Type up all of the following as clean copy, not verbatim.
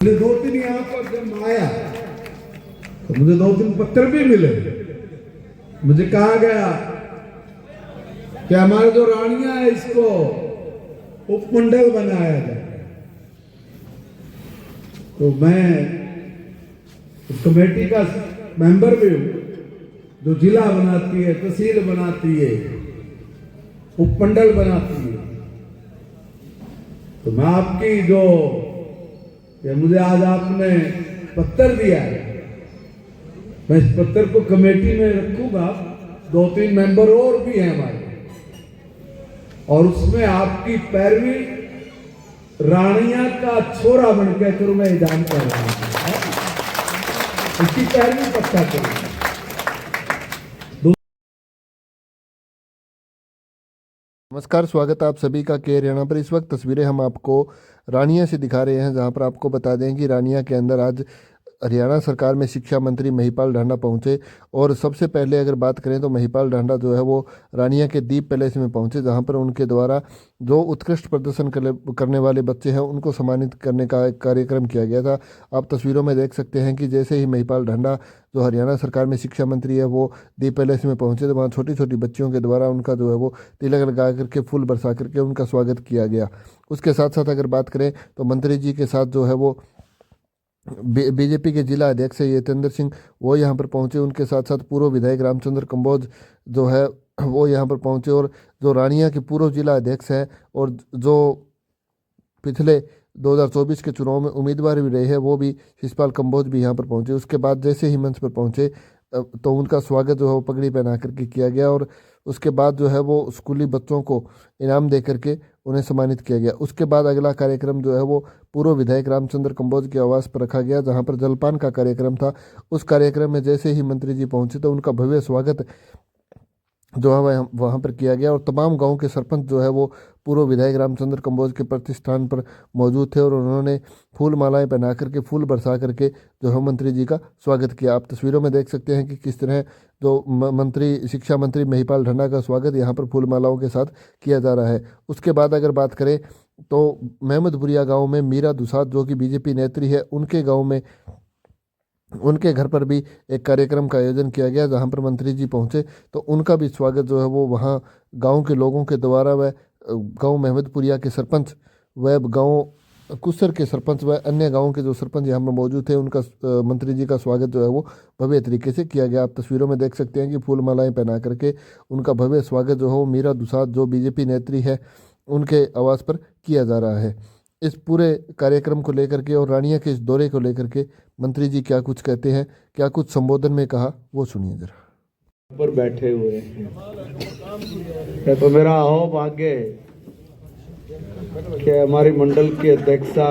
मुझे 2-3 यहाँ पर जब आया तो मुझे 2-3 पत्र भी मिले। मुझे कहा गया कि हमारे जो रानियां है इसको उपमंडल बनाया जाए। तो मैं उस कमेटी का मेंबर भी हूं जो जिला बनाती है, तहसील बनाती है, उपमंडल बनाती है। तो मैं आपकी जो ये मुझे आज आपने पत्र दिया है, मैं इस पत्र को कमेटी में रखूंगा। 2-3 मेंबर और भी हैं हमारे, और उसमें आपकी पैरवी रानिया का छोरा बन के करूं। मैं दान कर रहा हूं, इसकी पैरवी पक्का करूंगा। नमस्कार, स्वागत है आप सभी का के हरियाणा पर। इस वक्त तस्वीरें हम आपको रानिया से दिखा रहे हैं, जहां पर आपको बता दें कि रानिया के अंदर आज हरियाणा सरकार में शिक्षा मंत्री महिपाल ढांडा पहुंचे। और सबसे पहले अगर बात करें तो महिपाल ढांडा जो है वो रानिया के दीप पैलेस में पहुंचे, जहां पर उनके द्वारा जो उत्कृष्ट प्रदर्शन करने वाले बच्चे हैं उनको सम्मानित करने का एक कार्यक्रम किया गया था। आप तस्वीरों में देख सकते हैं कि जैसे ही महिपाल ढांडा जो हरियाणा सरकार में शिक्षा मंत्री है वो दीप पैलेस में पहुंचे, तो वहाँ छोटी छोटी बच्चियों के द्वारा उनका जो है वो तिलक लगा करके फूल बरसा करके उनका स्वागत किया गया। उसके साथ साथ अगर बात करें तो मंत्री जी के साथ जो है वो बीजेपी के जिला अध्यक्ष यतेंद्र सिंह वो यहाँ पर पहुँचे। उनके साथ साथ पूर्व विधायक रामचंद्र कंबोज जो है वो यहाँ पर पहुँचे, और जो रानिया के पूर्व जिला अध्यक्ष हैं और जो पिछले 2024 के चुनाव में उम्मीदवार भी रहे हैं वो भी शिषपाल कंबोज भी यहाँ पर पहुँचे। उसके बाद जैसे ही मंच पर पहुँचे तो उनका स्वागत जो है वो पगड़ी पहना करके किया गया, और उसके बाद जो है वो स्कूली बच्चों को इनाम दे करके उन्हें सम्मानित किया गया। उसके बाद अगला कार्यक्रम जो है वो पूर्व विधायक रामचंद्र कंबोज के आवास पर रखा गया, जहाँ पर जलपान का कार्यक्रम था। उस कार्यक्रम में जैसे ही मंत्री जी पहुँचे तो उनका भव्य स्वागत जो है वहाँ पर किया गया, और तमाम गांव के सरपंच जो है वो पूर्व विधायक रामचंद्र कंबोज के प्रतिष्ठान पर मौजूद थे, और उन्होंने फूल मालाएं पहना करके फूल बरसा करके जो है मंत्री जी का स्वागत किया। आप तस्वीरों में देख सकते हैं कि किस तरह जो मंत्री शिक्षा मंत्री महिपाल ढांडा का स्वागत यहाँ पर फूल मालाओं के साथ किया जा रहा है। उसके बाद अगर बात करें तो महमदपुरिया गाँव में मीरा दुसाद जो कि बीजेपी नेत्री है, उनके गाँव में उनके घर पर भी एक कार्यक्रम का आयोजन किया गया, जहां पर मंत्री जी पहुंचे तो उनका भी स्वागत जो है वो वहां गांव के लोगों के द्वारा व गांव महमदपुरिया के सरपंच व गांव कुसर के सरपंच व अन्य गांवों के जो सरपंच यहाँ पर मौजूद थे उनका मंत्री जी का स्वागत जो है वो भव्य तरीके से किया गया। आप तस्वीरों में देख सकते हैं कि फूल मालाएं पहना करके उनका भव्य स्वागत जो है वो मीरा दुसाद जो बीजेपी नेत्री है उनके आवास पर किया जा रहा है। इस पूरे कार्यक्रम को लेकर के और रानिया के इस दौरे को लेकर के मंत्री जी क्या कुछ कहते हैं, क्या कुछ संबोधन में कहा, वो सुनिए जरा। पर बैठे हुए हैं तो मेरा अहो भाग्य है कि हमारी मंडल की अध्यक्षा,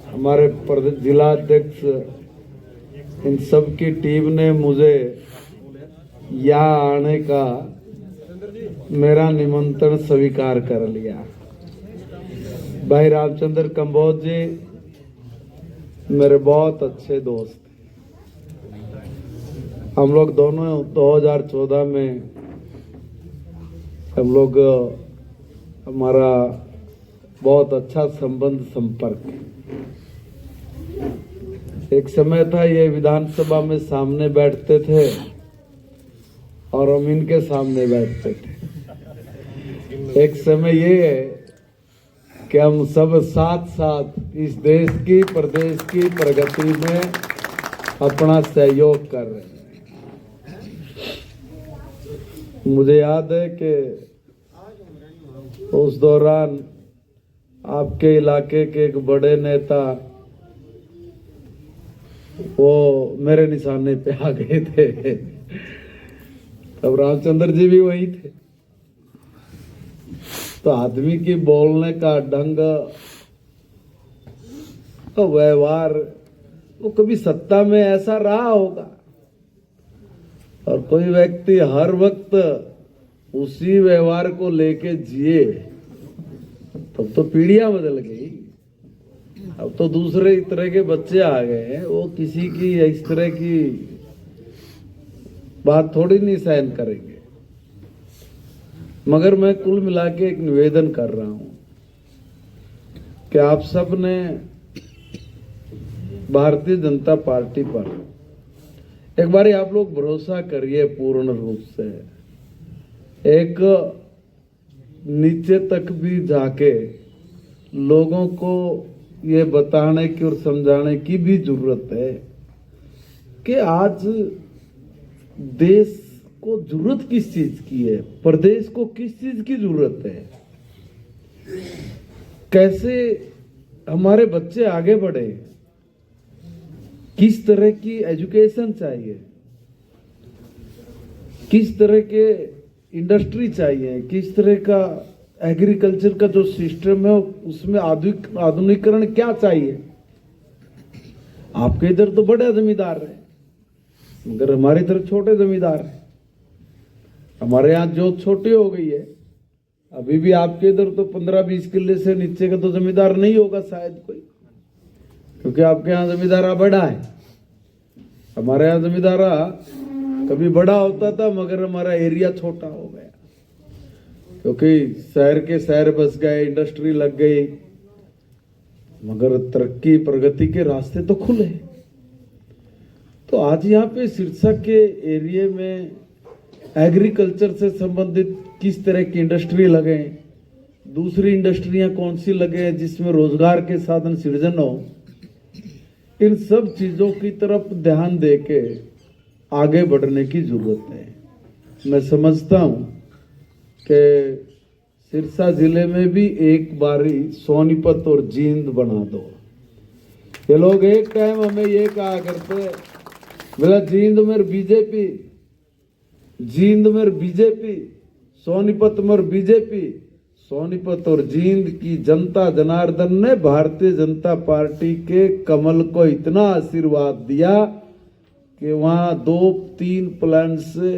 हमारे प्रदेश जिला अध्यक्ष, इन सब की टीम ने मुझे यहाँ आने का मेरा निमंत्रण स्वीकार कर लिया। भाई रामचंद्र कंबोज जी मेरे बहुत अच्छे दोस्त, हम लोग दोनों 2014 में हम लोग हमारा बहुत अच्छा संबंध संपर्क। एक समय था ये विधानसभा में सामने बैठते थे और हम इनके सामने बैठते थे। एक समय ये है कि हम सब साथ साथ इस देश की प्रदेश की प्रगति में अपना सहयोग कर रहे हैं। मुझे याद है कि उस दौरान आपके इलाके के एक बड़े नेता वो मेरे निशाने पे आ गए थे, तब रामचंद्र जी भी वही थे। तो आदमी की बोलने का ढंग, तो व्यवहार, वो कभी सत्ता में ऐसा रहा होगा और कोई व्यक्ति हर वक्त उसी व्यवहार को लेके जिए तब तो पीढ़ियां बदल गई। अब तो दूसरे तरह के बच्चे आ गए हैं, वो किसी की इस तरह की बात थोड़ी नहीं सहन करेंगे। मगर मैं कुल मिला के एक निवेदन कर रहा हूं कि आप सब ने भारतीय जनता पार्टी पर एक बार आप लोग भरोसा करिए पूर्ण रूप से, एक नीचे तक भी जाके लोगों को ये बताने की और समझाने की भी जरूरत है कि आज देश को जरूरत किस चीज की है, प्रदेश को किस चीज की जरूरत है, कैसे हमारे बच्चे आगे बढ़े, किस तरह की एजुकेशन चाहिए, किस तरह के इंडस्ट्री चाहिए, किस तरह का एग्रीकल्चर का जो सिस्टम है उसमें आधुनिकीकरण क्या चाहिए। आपके इधर तो बड़े जमींदार हैं, मगर हमारे इधर छोटे जमींदार हैं। हमारे यहाँ जो छोटी हो गई है, अभी भी आपके इधर तो 15-20 किले से नीचे का तो जमींदार नहीं होगा शायद कोई, क्योंकि आपके यहाँ जमींदारा बड़ा है। हमारे यहाँ जमींदारा कभी बड़ा होता था मगर हमारा एरिया छोटा हो गया, क्योंकि शहर के शहर बस गए, इंडस्ट्री लग गई, मगर तरक्की प्रगति के रास्ते तो खुले। तो आज यहाँ पे सिरसा के एरिया में एग्रीकल्चर से संबंधित किस तरह की इंडस्ट्री लगे, दूसरी इंडस्ट्रियां कौन सी लगे जिसमें रोजगार के साधन सृजन हो, इन सब चीजों की तरफ ध्यान देके आगे बढ़ने की जरूरत है। मैं समझता हूं कि सिरसा जिले में भी एक बारी सोनीपत और जींद बना दो। ये लोग एक टाइम हमें ये कहा करते, बोला जींद में बीजेपी, जींद में बीजेपी, सोनीपत में बीजेपी। सोनीपत और जींद की जनता जनार्दन ने भारतीय जनता पार्टी के कमल को इतना आशीर्वाद दिया कि वहां 2-3 प्लान से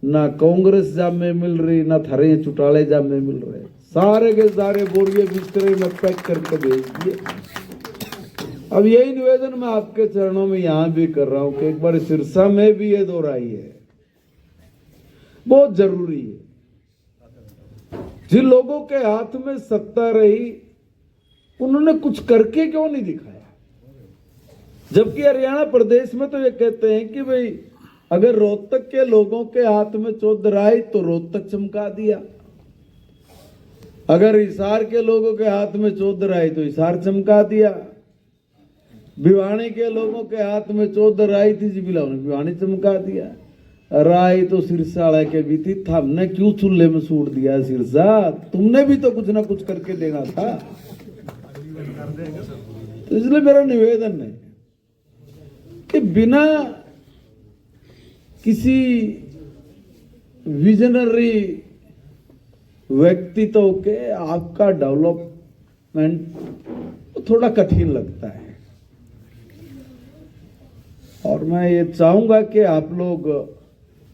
ना कांग्रेस जामे मिल रही, ना थारे चुटाले जामे मिल रहे, सारे के सारे बोरिए बिस्तरे में पैक करके भेज दिए। अब यही निवेदन मैं आपके चरणों में यहां भी कर रहा हूं कि एक बार सिरसा में भी ये दोहराइए, बहुत जरूरी है। जिन लोगों के हाथ में सत्ता रही उन्होंने कुछ करके क्यों नहीं दिखाया, जबकि हरियाणा प्रदेश में तो ये कहते हैं कि भाई अगर रोहतक के लोगों के हाथ में चौधर आई तो रोहतक चमका दिया, अगर हिसार के लोगों के हाथ में चौधर आई तो हिसार चमका दिया, भिवानी के लोगों के हाथ में चौधर आई थी जिबिला ने भिवानी चमका दिया, राय तो सिरसा के भी थी, हमने क्यों चूल्हे में सूट दिया सिरसा, तुमने भी तो कुछ ना कुछ करके देना था। तो इसलिए मेरा निवेदन है कि बिना किसी विजनरी व्यक्तित्व के आपका डेवलपमेंट थोड़ा कठिन लगता है। और मैं ये चाहूंगा कि आप लोग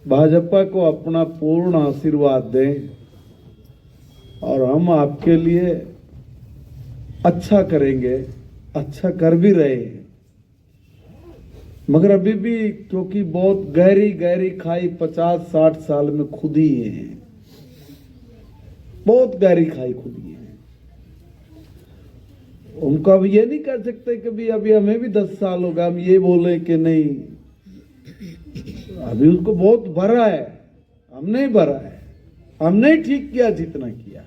भाजपा को अपना पूर्ण आशीर्वाद दें और हम आपके लिए अच्छा करेंगे, अच्छा कर भी रहे हैं, मगर अभी भी क्योंकि बहुत गहरी गहरी खाई 50-60 साल में खुदी है, बहुत गहरी खाई खुदी है। उनको अब ये नहीं कर सकते कि भी अभी हमें भी 10 साल होगा हम ये बोले कि नहीं, अभी उसको बहुत भरा है, हमने ही भरा है, हमने ही ठीक किया जितना किया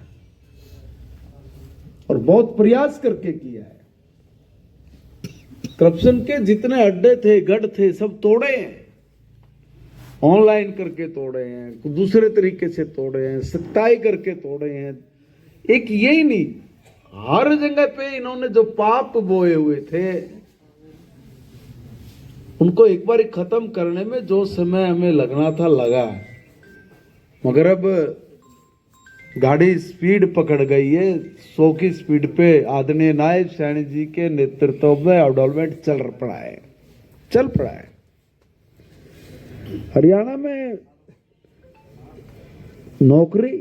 और बहुत प्रयास करके किया है। करप्शन के जितने अड्डे थे, गढ़ थे, सब तोड़े हैं, ऑनलाइन करके तोड़े हैं, दूसरे तरीके से तोड़े हैं, सख्ताई करके तोड़े हैं। एक यही नहीं, हर जगह पे इन्होंने जो पाप बोए हुए थे उनको एक बार खत्म करने में जो समय हमें लगना था लगा, मगर अब गाड़ी स्पीड पकड़ गई है। 100 की स्पीड पे आदरणीय नायब सैनी जी के नेतृत्व में डेवलपमेंट चल पड़ा है। हरियाणा में नौकरी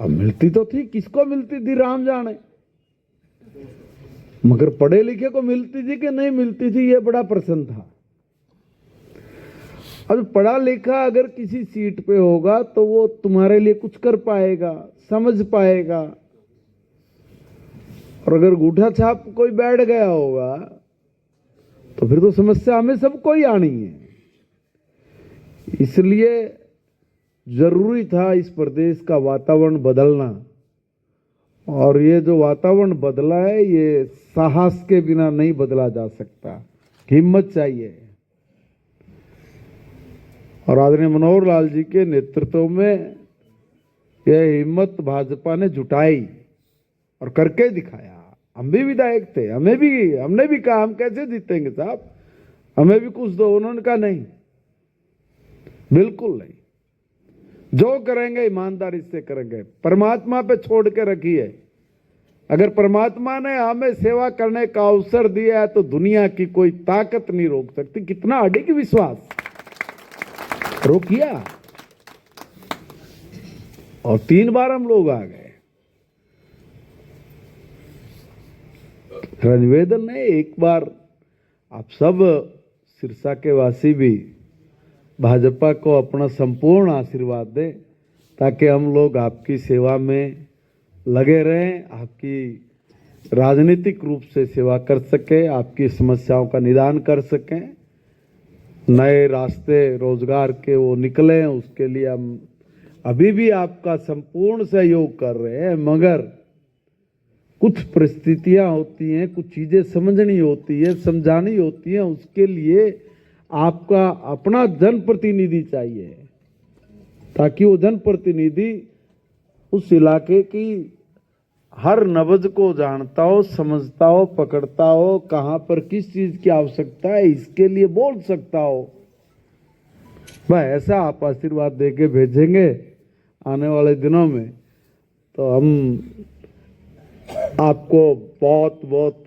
अब मिलती तो थी, किसको मिलती थी राम जाने, मगर पढ़े लिखे को मिलती थी कि नहीं मिलती थी ये बड़ा प्रश्न था। अब पढ़ा लिखा अगर किसी सीट पे होगा तो वो तुम्हारे लिए कुछ कर पाएगा, समझ पाएगा, और अगर अंगूठा छाप कोई बैठ गया होगा तो फिर तो समस्या हमें सबको ही आनी है। इसलिए जरूरी था इस प्रदेश का वातावरण बदलना, और ये जो वातावरण बदला है ये साहस के बिना नहीं बदला जा सकता, हिम्मत चाहिए। और आदरणीय मनोहर लाल जी के नेतृत्व में यह हिम्मत भाजपा ने जुटाई और करके दिखाया। हम भी विधायक थे, हमने भी कहा हम कैसे जीतेंगे साहब, हमें भी कुछ दो। उन्होंने कहा नहीं, बिल्कुल नहीं, जो करेंगे ईमानदारी से करेंगे, परमात्मा पे छोड़ के रखिए। अगर परमात्मा ने हमें सेवा करने का अवसर दिया है तो दुनिया की कोई ताकत नहीं रोक सकती। कितना अडिग विश्वास, रोकिया और 3 बार हम लोग आ गए। निवेदन है, एक बार आप सब सिरसा के वासी भी भाजपा को अपना संपूर्ण आशीर्वाद दें ताकि हम लोग आपकी सेवा में लगे रहें, आपकी राजनीतिक रूप से सेवा कर सकें, आपकी समस्याओं का निदान कर सकें, नए रास्ते रोजगार के वो निकलें। उसके लिए हम अभी भी आपका संपूर्ण सहयोग कर रहे हैं, मगर कुछ परिस्थितियां होती हैं, कुछ चीजें समझनी होती है, समझानी होती है। उसके लिए आपका अपना जनप्रतिनिधि चाहिए ताकि वो जनप्रतिनिधि उस इलाके की हर नब्ज को जानता हो, समझता हो, पकड़ता हो, कहां पर किस चीज की आवश्यकता है इसके लिए बोल सकता हो। भाई ऐसा आप आशीर्वाद देके भेजेंगे आने वाले दिनों में तो हम आपको बहुत बहुत,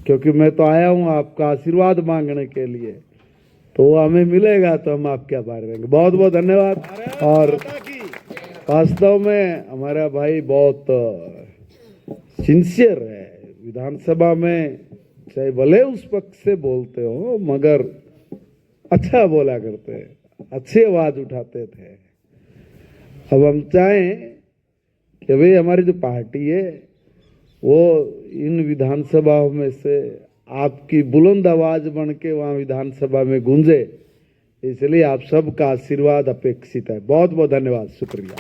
क्योंकि मैं तो आया हूं आपका आशीर्वाद मांगने के लिए, तो वो हमें मिलेगा तो हम आपके आभार रहेंगे। बहुत बहुत धन्यवाद। और वास्तव में हमारा भाई बहुत सिंसियर है, विधानसभा में चाहे भले उस पक्ष से बोलते हो मगर अच्छा बोला करते हैं, अच्छी आवाज उठाते थे। अब हम चाहें कि भाई हमारी जो पार्टी है वो इन विधानसभाओं में से आपकी बुलंद आवाज बन के वहां विधानसभा में गूंजे, इसलिए आप सबका आशीर्वाद अपेक्षित है। बहुत बहुत धन्यवाद, शुक्रिया।